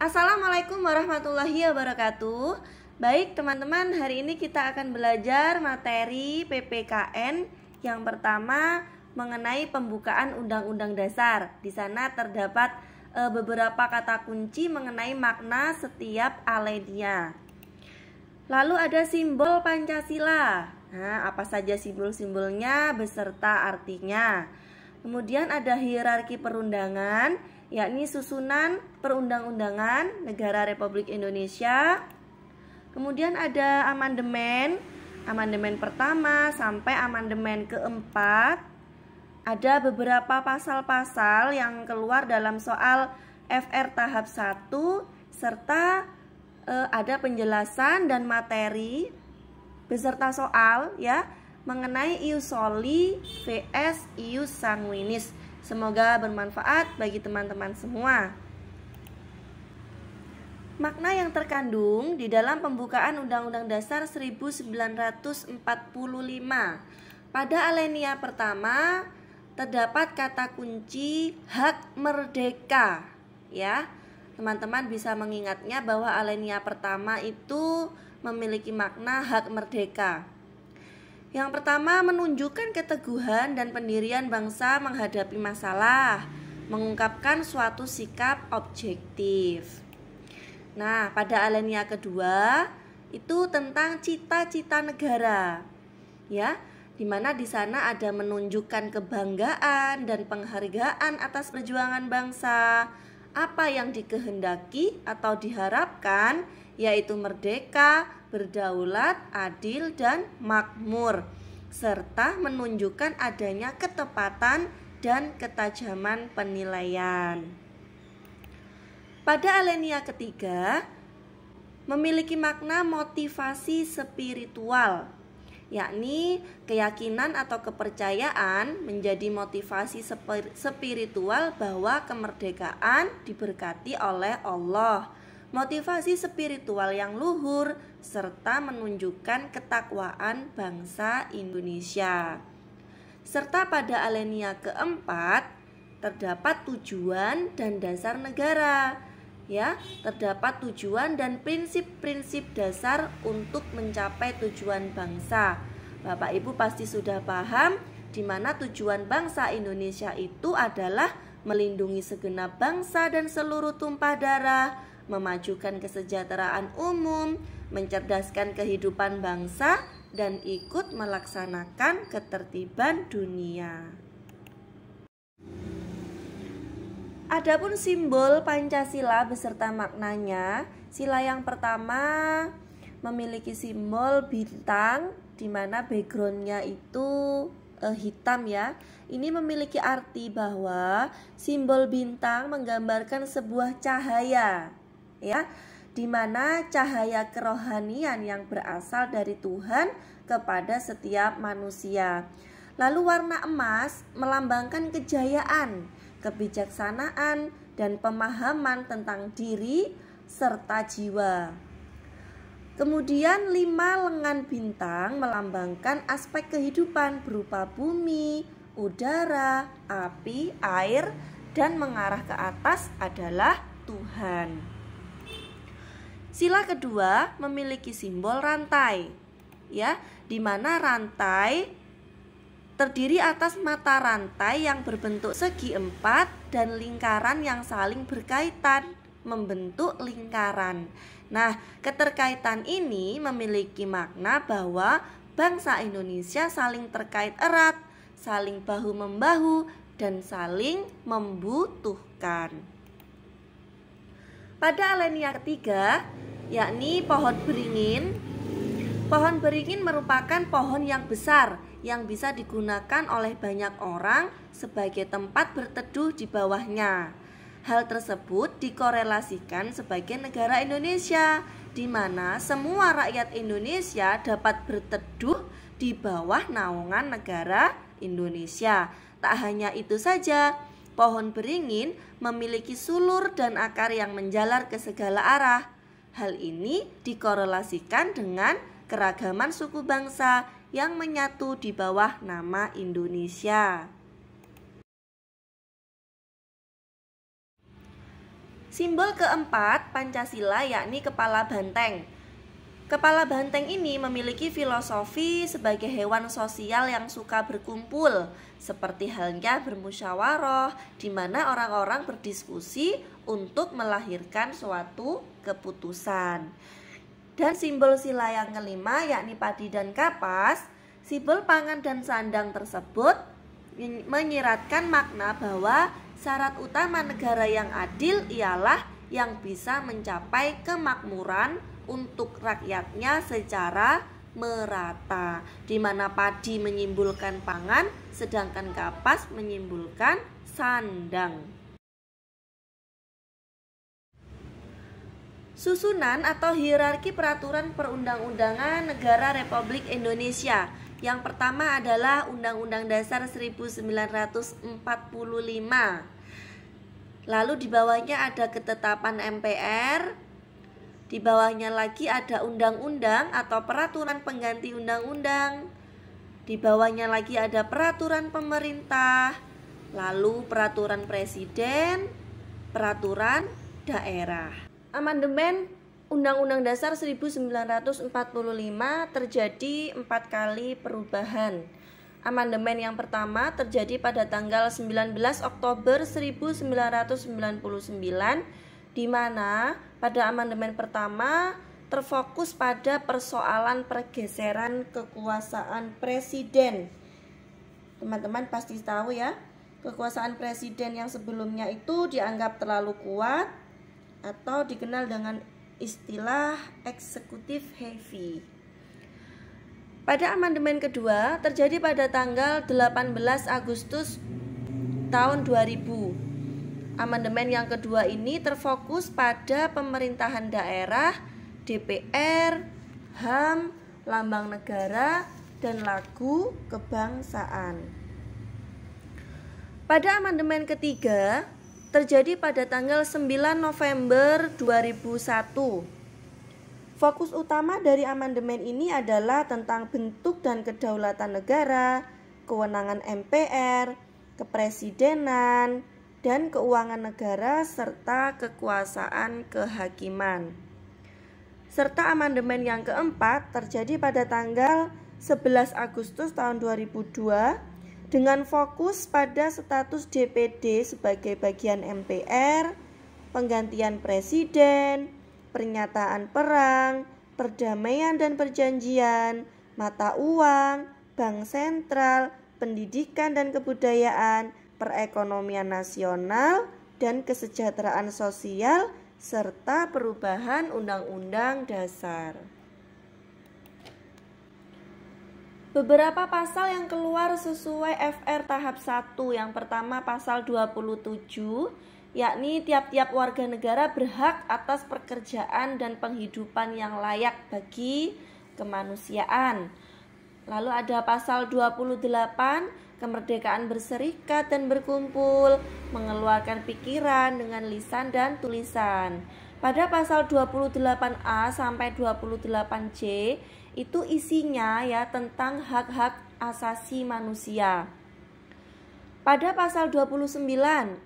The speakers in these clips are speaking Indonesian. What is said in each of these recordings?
Assalamualaikum warahmatullahi wabarakatuh. Baik teman-teman, hari ini kita akan belajar materi PPKN yang pertama mengenai pembukaan Undang-Undang Dasar. Di sana terdapat beberapa kata kunci mengenai makna setiap alinea. Lalu ada simbol Pancasila. Nah, apa saja simbol-simbolnya beserta artinya. Kemudian ada hierarki perundangan, yakni susunan perundang-undangan Negara Republik Indonesia. Kemudian ada amandemen, amandemen pertama sampai amandemen keempat. Ada beberapa pasal-pasal yang keluar dalam soal FR tahap 1 serta ada penjelasan dan materi beserta soal ya mengenai ius soli vs ius sanguinis. Semoga bermanfaat bagi teman-teman semua. Makna yang terkandung di dalam pembukaan Undang-Undang Dasar 1945. Pada alinea pertama terdapat kata kunci hak merdeka ya. Teman-teman bisa mengingatnya bahwa alinea pertama itu memiliki makna hak merdeka. Yang pertama, menunjukkan keteguhan dan pendirian bangsa menghadapi masalah, mengungkapkan suatu sikap objektif. Nah, pada alinea kedua itu tentang cita-cita negara. Ya, di mana di sana ada menunjukkan kebanggaan dan penghargaan atas perjuangan bangsa. Apa yang dikehendaki atau diharapkan yaitu merdeka, berdaulat, adil, dan makmur, serta menunjukkan adanya ketepatan dan ketajaman penilaian. Pada alinea ketiga memiliki makna motivasi spiritual, yakni keyakinan atau kepercayaan menjadi motivasi spiritual bahwa kemerdekaan diberkati oleh Allah. Motivasi spiritual yang luhur serta menunjukkan ketakwaan bangsa Indonesia. Serta pada alinea keempat terdapat tujuan dan dasar negara. Ya, terdapat tujuan dan prinsip-prinsip dasar untuk mencapai tujuan bangsa. Bapak Ibu pasti sudah paham di mana tujuan bangsa Indonesia itu adalah melindungi segenap bangsa dan seluruh tumpah darah, memajukan kesejahteraan umum, mencerdaskan kehidupan bangsa, dan ikut melaksanakan ketertiban dunia. Adapun simbol Pancasila beserta maknanya, sila yang pertama memiliki simbol bintang di mana backgroundnya itu hitam ya. Ini memiliki arti bahwa simbol bintang menggambarkan sebuah cahaya ya, di mana cahaya kerohanian yang berasal dari Tuhan kepada setiap manusia. Lalu warna emas melambangkan kejayaan, kebijaksanaan, dan pemahaman tentang diri serta jiwa. Kemudian 5 lengan bintang melambangkan aspek kehidupan berupa bumi, udara, api, air, dan mengarah ke atas adalah Tuhan. Sila kedua memiliki simbol rantai, ya, di mana rantai terdiri atas mata rantai yang berbentuk segi 4 dan lingkaran yang saling berkaitan membentuk lingkaran. Nah, keterkaitan ini memiliki makna bahwa bangsa Indonesia saling terkait erat, saling bahu-membahu, dan saling membutuhkan. Pada alinea ketiga, yakni pohon beringin. Pohon beringin merupakan pohon yang besar yang bisa digunakan oleh banyak orang sebagai tempat berteduh di bawahnya. Hal tersebut dikorelasikan sebagai negara Indonesia, di mana semua rakyat Indonesia dapat berteduh di bawah naungan negara Indonesia. Tak hanya itu saja, pohon beringin memiliki sulur dan akar yang menjalar ke segala arah. Hal ini dikorelasikan dengan keragaman suku bangsa yang menyatu di bawah nama Indonesia. Simbol keempat Pancasila yakni kepala banteng. Kepala banteng ini memiliki filosofi sebagai hewan sosial yang suka berkumpul, seperti halnya bermusyawarah, di mana orang-orang berdiskusi untuk melahirkan suatu keputusan. Dan simbol sila yang kelima yakni padi dan kapas. Simbol pangan dan sandang tersebut menyiratkan makna bahwa syarat utama negara yang adil ialah yang bisa mencapai kemakmuran untuk rakyatnya secara merata, di mana padi menyimbolkan pangan, sedangkan kapas menyimbolkan sandang. Susunan atau hierarki peraturan perundang-undangan Negara Republik Indonesia. Yang pertama adalah Undang-Undang Dasar 1945. Lalu di bawahnya ada ketetapan MPR. Di bawahnya lagi ada undang-undang atau peraturan pengganti undang-undang. Di bawahnya lagi ada peraturan pemerintah. Lalu peraturan presiden, peraturan daerah. Amandemen Undang-Undang Dasar 1945 terjadi 4 kali perubahan. Amandemen yang pertama terjadi pada tanggal 19 Oktober 1999, di mana pada amandemen pertama terfokus pada persoalan pergeseran kekuasaan presiden. Teman-teman pasti tahu ya, kekuasaan presiden yang sebelumnya itu dianggap terlalu kuat atau dikenal dengan istilah eksekutif heavy. Pada amandemen kedua terjadi pada tanggal 18 Agustus tahun 2000. Amandemen yang kedua ini terfokus pada pemerintahan daerah, DPR, HAM, lambang negara, dan lagu kebangsaan. Pada amandemen ketiga terjadi pada tanggal 9 November 2001. Fokus utama dari amandemen ini adalah tentang bentuk dan kedaulatan negara, kewenangan MPR, kepresidenan, dan keuangan negara, serta kekuasaan kehakiman. Serta amandemen yang keempat terjadi pada tanggal 11 Agustus tahun 2002 dengan fokus pada status DPD sebagai bagian MPR, penggantian presiden, pernyataan perang, perdamaian dan perjanjian, mata uang, bank sentral, pendidikan dan kebudayaan, perekonomian nasional, dan kesejahteraan sosial, serta perubahan Undang-Undang Dasar. Beberapa pasal yang keluar sesuai FR tahap 1. Yang pertama pasal 27, yakni tiap-tiap warga negara berhak atas pekerjaan dan penghidupan yang layak bagi kemanusiaan. Lalu ada pasal 28, kemerdekaan berserikat dan berkumpul, mengeluarkan pikiran dengan lisan dan tulisan. Pada pasal 28A sampai 28C itu isinya ya tentang hak-hak asasi manusia. Pada pasal 29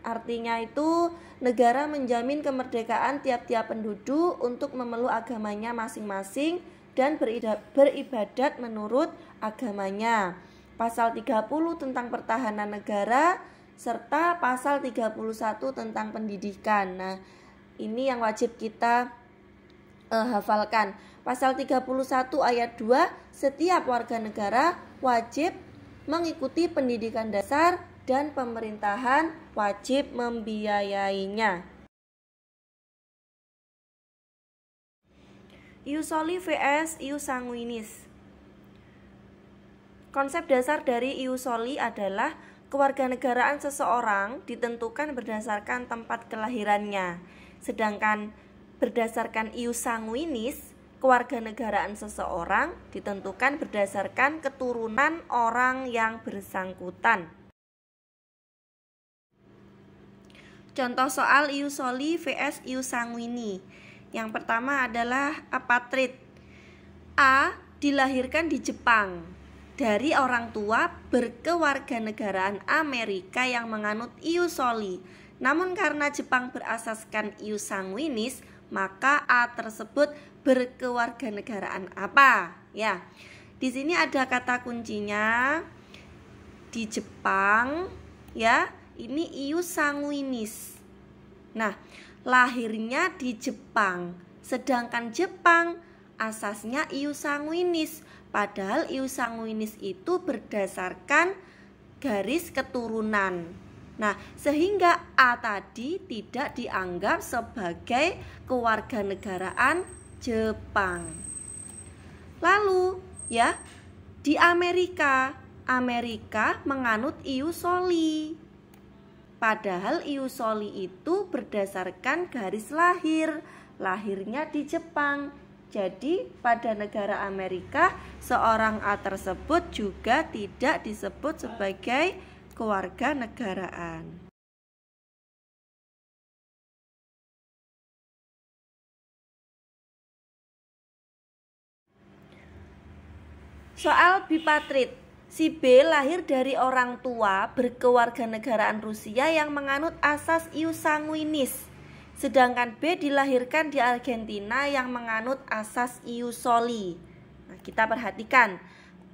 artinya itu negara menjamin kemerdekaan tiap-tiap penduduk untuk memeluk agamanya masing-masing dan beribadat menurut agamanya. Pasal 30 tentang pertahanan negara serta pasal 31 tentang pendidikan. Nah, ini yang wajib kita hafalkan. Pasal 31 ayat 2, setiap warga negara wajib mengikuti pendidikan dasar dan pemerintahan wajib membiayainya. Ius Soli vs Ius Sanguinis. Konsep dasar dari Ius Soli adalah kewarganegaraan seseorang ditentukan berdasarkan tempat kelahirannya. Sedangkan berdasarkan Ius Sanguinis, kewarganegaraan seseorang ditentukan berdasarkan keturunan orang yang bersangkutan. Contoh soal Ius Soli vs Ius Sanguinis. Yang pertama adalah apatrid. A dilahirkan di Jepang dari orang tua berkewarganegaraan Amerika yang menganut Ius Soli. Namun karena Jepang berasaskan ius sanguinis, maka A tersebut berkewarganegaraan apa? Ya. Di sini ada kata kuncinya di Jepang, ya. Ini ius sanguinis. Nah, lahirnya di Jepang, sedangkan Jepang asasnya ius sanguinis. Padahal ius sanguinis itu berdasarkan garis keturunan. Nah, sehingga A tadi tidak dianggap sebagai kewarganegaraan Jepang. Lalu, ya, di Amerika menganut ius soli. Padahal ius soli itu berdasarkan garis lahir. Lahirnya di Jepang. Jadi, pada negara Amerika, seorang A tersebut juga tidak disebut sebagai kewarganegaraan. Soal bipatrid. Si B lahir dari orang tua berkewarganegaraan Rusia yang menganut asas ius sanguinis. Sedangkan B dilahirkan di Argentina yang menganut asas ius soli. Nah, kita perhatikan.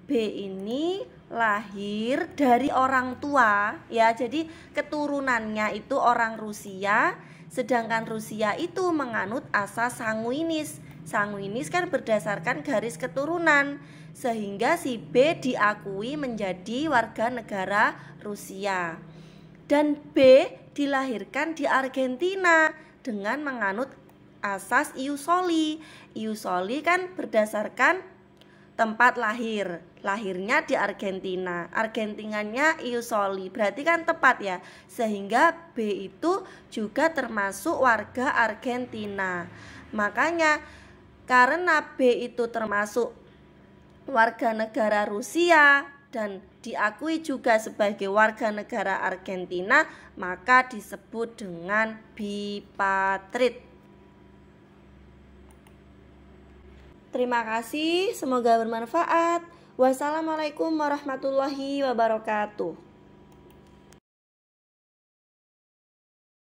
B ini lahir dari orang tua, ya. Jadi keturunannya itu orang Rusia, sedangkan Rusia itu menganut asas sanguinis. Sanguinis kan berdasarkan garis keturunan, sehingga si B diakui menjadi warga negara Rusia. Dan B dilahirkan di Argentina dengan menganut asas ius soli. Ius soli kan berdasarkan tempat lahir. Lahirnya di Argentina. Argentinanya ius soli. Berarti kan tepat ya. Sehingga B itu juga termasuk warga Argentina. Makanya karena B itu termasuk warga negara Rusia dan diakui juga sebagai warga negara Argentina, maka disebut dengan bipatrid. Terima kasih, semoga bermanfaat. Wassalamualaikum warahmatullahi wabarakatuh.